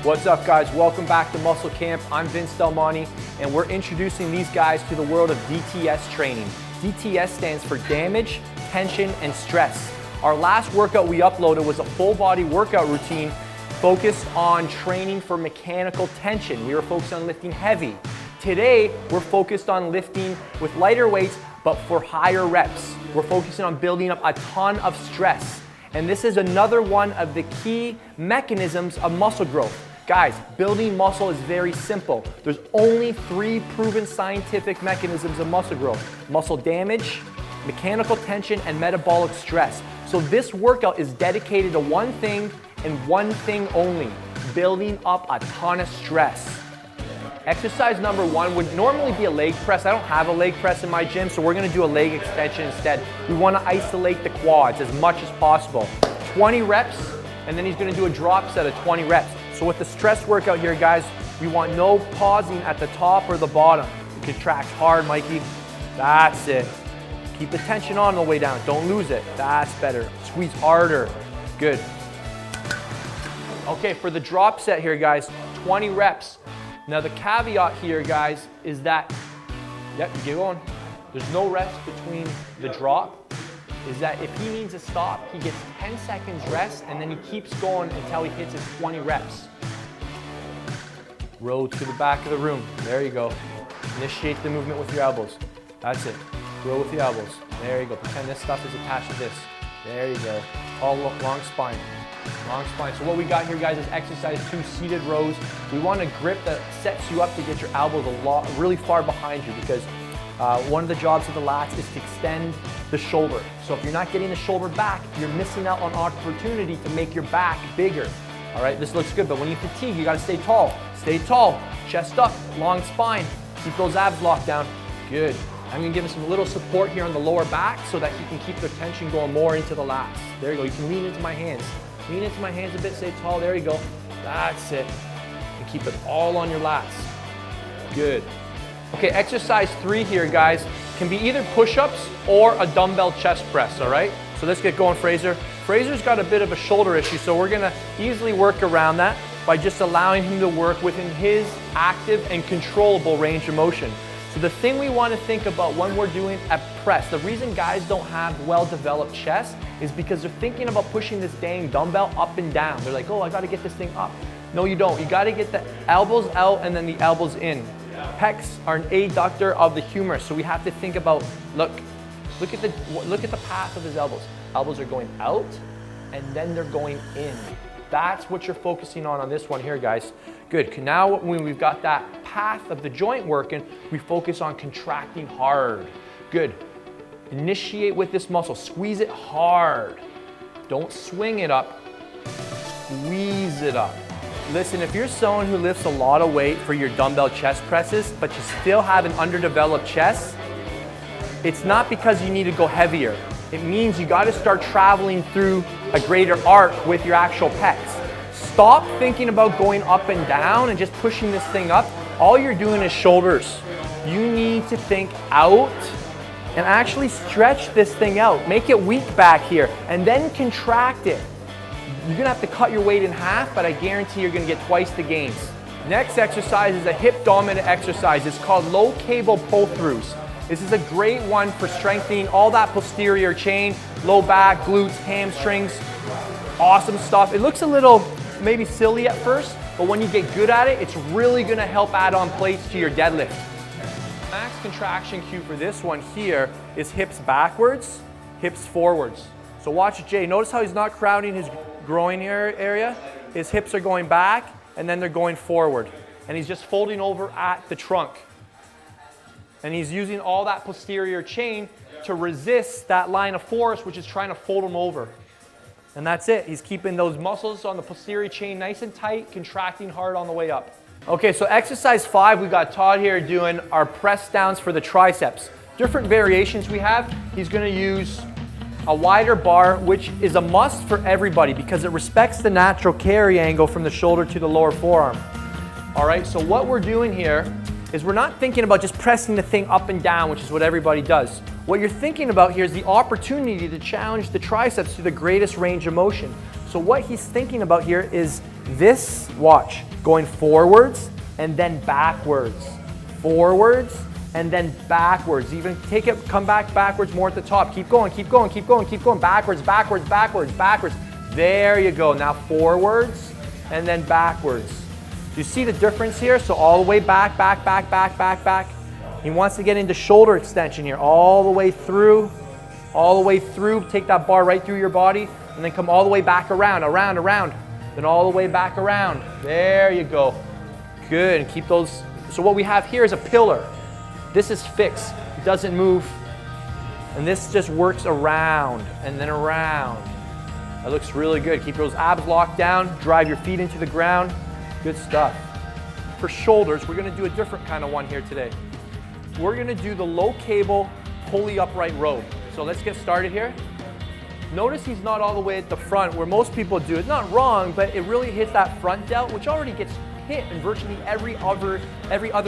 What's up, guys? Welcome back to Muscle Camp. I'm Vince Delmonte, and we're introducing these guys to the world of DTS training. DTS stands for damage, tension, and stress. Our last workout we uploaded was a full body workout routine focused on training for mechanical tension. We were focused on lifting heavy. Today, we're focused on lifting with lighter weights, but for higher reps. We're focusing on building up a ton of stress. And this is another one of the key mechanisms of muscle growth. Guys, building muscle is very simple. There's only 3 proven scientific mechanisms of muscle growth: muscle damage, mechanical tension, and metabolic stress. So this workout is dedicated to one thing and one thing only: building up a ton of stress. Exercise number 1 would normally be a leg press. I don't have a leg press in my gym, so we're gonna do a leg extension instead. We wanna isolate the quads as much as possible. 20 reps, and then he's gonna do a drop set of 20 reps. So with the stress workout here, guys, we want no pausing at the top or the bottom. You contract hard, Mikey. That's it. Keep the tension on the way down. Don't lose it. That's better. Squeeze harder. Good. Okay, for the drop set here, guys, 20 reps. Now the caveat here, guys, is that, yep, you get going. There's no rest between the drop. Is that if he needs a stop, he gets 10 seconds rest, and then he keeps going until he hits his 20 reps. Row to the back of the room. There you go. Initiate the movement with your elbows. That's it. Row with the elbows. There you go. Pretend this stuff is attached to this. There you go. All long spine. Long spine. So what we got here, guys, is exercise 2, seated rows. We want a grip that sets you up to get your elbows really far behind you, because one of the jobs of the lats is to extend the shoulder. So if you're not getting the shoulder back, you're missing out on opportunity to make your back bigger. All right, this looks good, but when you fatigue, you gotta stay tall. Stay tall, chest up, long spine. Keep those abs locked down. Good. I'm gonna give him some little support here on the lower back so that he can keep the tension going more into the lats. There you go, you can lean into my hands. Lean into my hands a bit, stay tall, there you go. That's it. And keep it all on your lats. Good. Okay, exercise 3 here, guys, can be either push-ups or a dumbbell chest press, all right? So let's get going, Fraser. Fraser's got a bit of a shoulder issue, so we're gonna easily work around that by just allowing him to work within his active and controllable range of motion. So the thing we wanna think about when we're doing a press, the reason guys don't have well-developed chests is because they're thinking about pushing this dang dumbbell up and down. They're like, oh, I gotta get this thing up. No, you don't. You gotta get the elbows out and then the elbows in. Pecs are an adductor of the humerus, so we have to think about, look at the path of his elbows. Elbows are going out, and then they're going in. That's what you're focusing on this one here, guys. Good. Now when we've got that path of the joint working, we focus on contracting hard. Good. Initiate with this muscle. Squeeze it hard. Don't swing it up. Squeeze it up. Listen, if you're someone who lifts a lot of weight for your dumbbell chest presses, but you still have an underdeveloped chest, it's not because you need to go heavier. It means you gotta start traveling through a greater arc with your actual pecs. Stop thinking about going up and down and just pushing this thing up. All you're doing is shoulders. You need to think out and actually stretch this thing out. Make it weak back here, and then contract it. You're gonna have to cut your weight in half, but I guarantee you're gonna get twice the gains. Next exercise is a hip dominant exercise. It's called low cable pull-throughs. This is a great one for strengthening all that posterior chain, low back, glutes, hamstrings. Awesome stuff. It looks a little maybe silly at first, but when you get good at it, it's really gonna help add on plates to your deadlift. Max contraction cue for this one here is hips backwards, hips forwards. So watch Jay, notice how he's not crowding his groin area. His hips are going back and then they're going forward. And he's just folding over at the trunk. And he's using all that posterior chain to resist that line of force, which is trying to fold him over. And that's it. He's keeping those muscles on the posterior chain nice and tight, contracting hard on the way up. Okay, so exercise 5, we got Todd here doing our press downs for the triceps. Different variations we have. He's gonna use a wider bar, which is a must for everybody because it respects the natural carry angle from the shoulder to the lower forearm. All right, so what we're doing here is we're not thinking about just pressing the thing up and down, which is what everybody does. What you're thinking about here is the opportunity to challenge the triceps to the greatest range of motion. So what he's thinking about here is this, watch, Going forwards and then backwards. Forwards and then backwards. Even take it, come back backwards more at the top. Keep going, keep going, keep going, keep going. Backwards, backwards, backwards, backwards. There you go. Now forwards and then backwards. Do you see the difference here? So all the way back, back, back, back, back, back. He wants to get into shoulder extension here. All the way through, all the way through. Take that bar right through your body and then come all the way back around, around, around. Then all the way back around. There you go. Good, and keep those. So what we have here is a pillar. This is fixed, it doesn't move. And this just works around and then around. That looks really good. Keep those abs locked down, drive your feet into the ground. Good stuff. For shoulders, we're gonna do a different kind of one here today. We're gonna do the low cable pulley upright row. So let's get started here. Notice he's not all the way at the front where most people do. It's not wrong, but it really hits that front delt, which already gets hit in virtually every other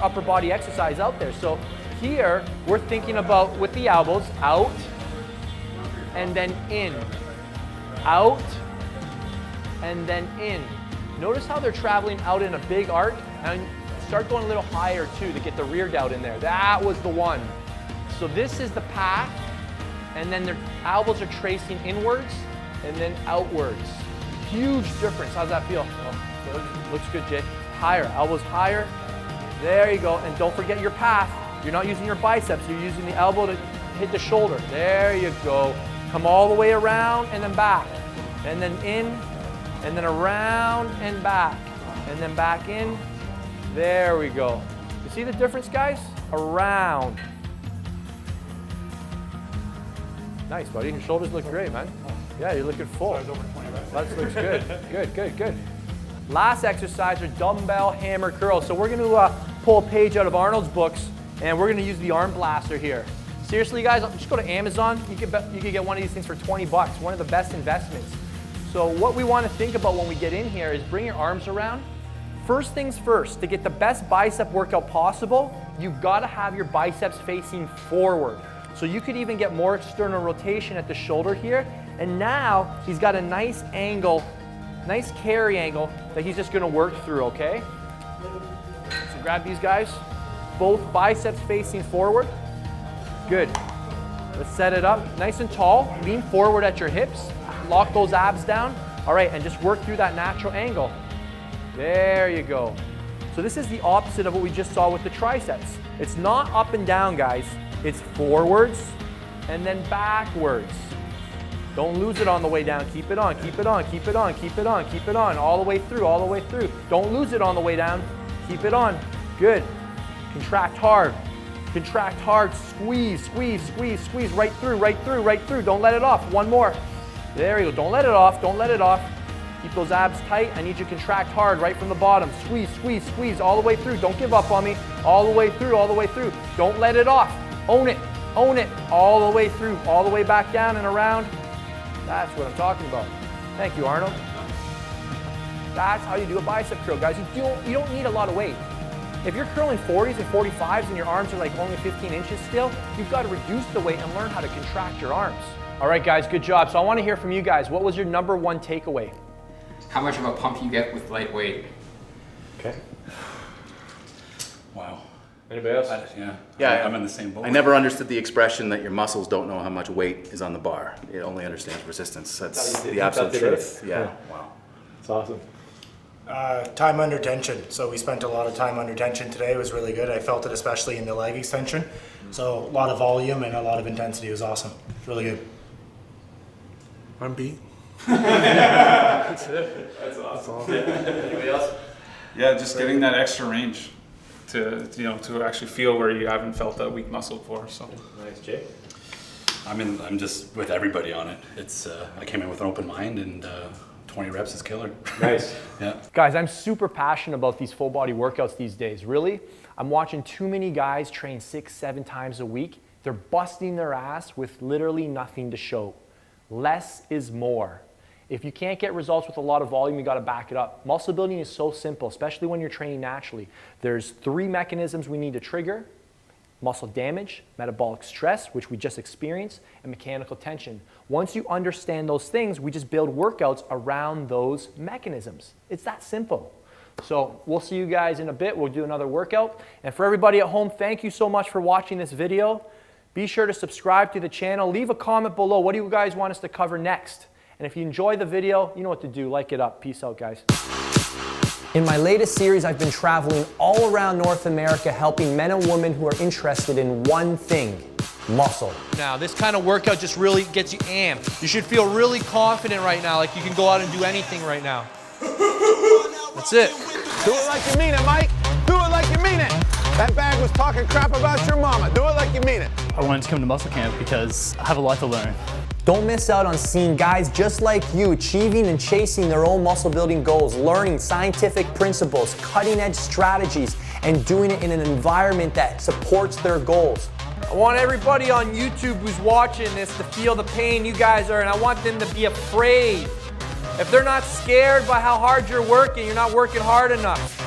upper body exercise out there. So here, we're thinking about with the elbows, out, and then in. Out, and then in. Notice how they're traveling out in a big arc, and start going a little higher too to get the rear delt in there. That was the one. So this is the path, and then their elbows are tracing inwards and then outwards. Huge difference. How's that feel? Oh, looks good, Jay. Higher, elbows higher. There you go. And don't forget your path. You're not using your biceps, you're using the elbow to hit the shoulder. There you go. Come all the way around and then back. And then in, and then around and back. And then back in. There we go. You see the difference, guys? Around. Nice, buddy. Your shoulders look great, man. Yeah, you're looking full. That looks good. Good, good, good. Last exercise are dumbbell hammer curls. So we're going to pull a page out of Arnold's books, and we're going to use the arm blaster here. Seriously, guys, just go to Amazon. You can get one of these things for 20 bucks. One of the best investments. So what we want to think about when we get in here is bring your arms around. First things first, to get the best bicep workout possible, you've got to have your biceps facing forward. So you could even get more external rotation at the shoulder here. And now he's got a nice angle, nice carry angle that he's just going to work through, okay? So grab these guys, both biceps facing forward. Good. Let's set it up nice and tall. Lean forward at your hips. Lock those abs down. All right, and just work through that natural angle. There you go. So this is the opposite of what we just saw with the triceps. It's not up and down, guys. It's forwards and then backwards. Don't lose it on the way down. Keep it on, keep it on, keep it on, keep it on, keep it on. All the way through, all the way through. Don't lose it on the way down. Keep it on. Good. Contract hard. Contract hard. Squeeze, squeeze, squeeze, squeeze. Right through, right through, right through. Don't let it off. One more. There you go. Don't let it off. Don't let it off. Keep those abs tight. I need you to contract hard right from the bottom. Squeeze, squeeze, squeeze all the way through. Don't give up on me. All the way through, all the way through. Don't let it off. Own it. Own it. All the way through. All the way back down and around. That's what I'm talking about. Thank you, Arnold. That's how you do a bicep curl, guys. You don't need a lot of weight. If you're curling 40s and 45s and your arms are like only 15 inches still, you've got to reduce the weight and learn how to contract your arms. All right, guys, good job. So I want to hear from you guys. What was your number one takeaway? How much of a pump you get with light weight. Okay. Wow. Anybody else? Yeah, I'm in the same boat. I never understood the expression that your muscles don't know how much weight is on the bar. It only understands resistance. That's the absolute truth. Yeah. Wow. That's awesome. Time under tension. So we spent a lot of time under tension today. It was really good. I felt it especially in the leg extension. So a lot of volume and a lot of intensity. It was awesome. It's really good. I'm beat. That's awesome. Anybody else? Yeah, just getting that extra range to actually feel where you haven't felt that weak muscle before. So Nice, Jay. I'm just with everybody on it. It's I came in with an open mind, and 20 reps is killer. Nice. Yeah. Guys, I'm super passionate about these full body workouts these days. Really, I'm watching too many guys train 6-7 times a week. They're busting their ass with literally nothing to show. Less is more. If you can't get results with a lot of volume, you got to back it up. Muscle building is so simple, especially when you're training naturally. There's 3 mechanisms we need to trigger: muscle damage, metabolic stress, which we just experienced, and mechanical tension. Once you understand those things, we just build workouts around those mechanisms. It's that simple. So we'll see you guys in a bit. We'll do another workout. And for everybody at home, thank you so much for watching this video. Be sure to subscribe to the channel. Leave a comment below. What do you guys want us to cover next? And if you enjoy the video, you know what to do. Like it up. Peace out, guys. In my latest series, I've been traveling all around North America helping men and women who are interested in one thing: muscle. Now, this kind of workout just really gets you amped. You should feel really confident right now, like you can go out and do anything right now. That's it. Do it like you mean it, Mike. Do it like you mean it. That bag was talking crap about your mama. Do it like you mean it. I wanted to come to muscle camp because I have a lot to learn. Don't miss out on seeing guys just like you achieving and chasing their own muscle building goals, learning scientific principles, cutting edge strategies, and doing it in an environment that supports their goals. I want everybody on YouTube who's watching this to feel the pain you guys are, and I want them to be afraid. If they're not scared by how hard you're working not working hard enough.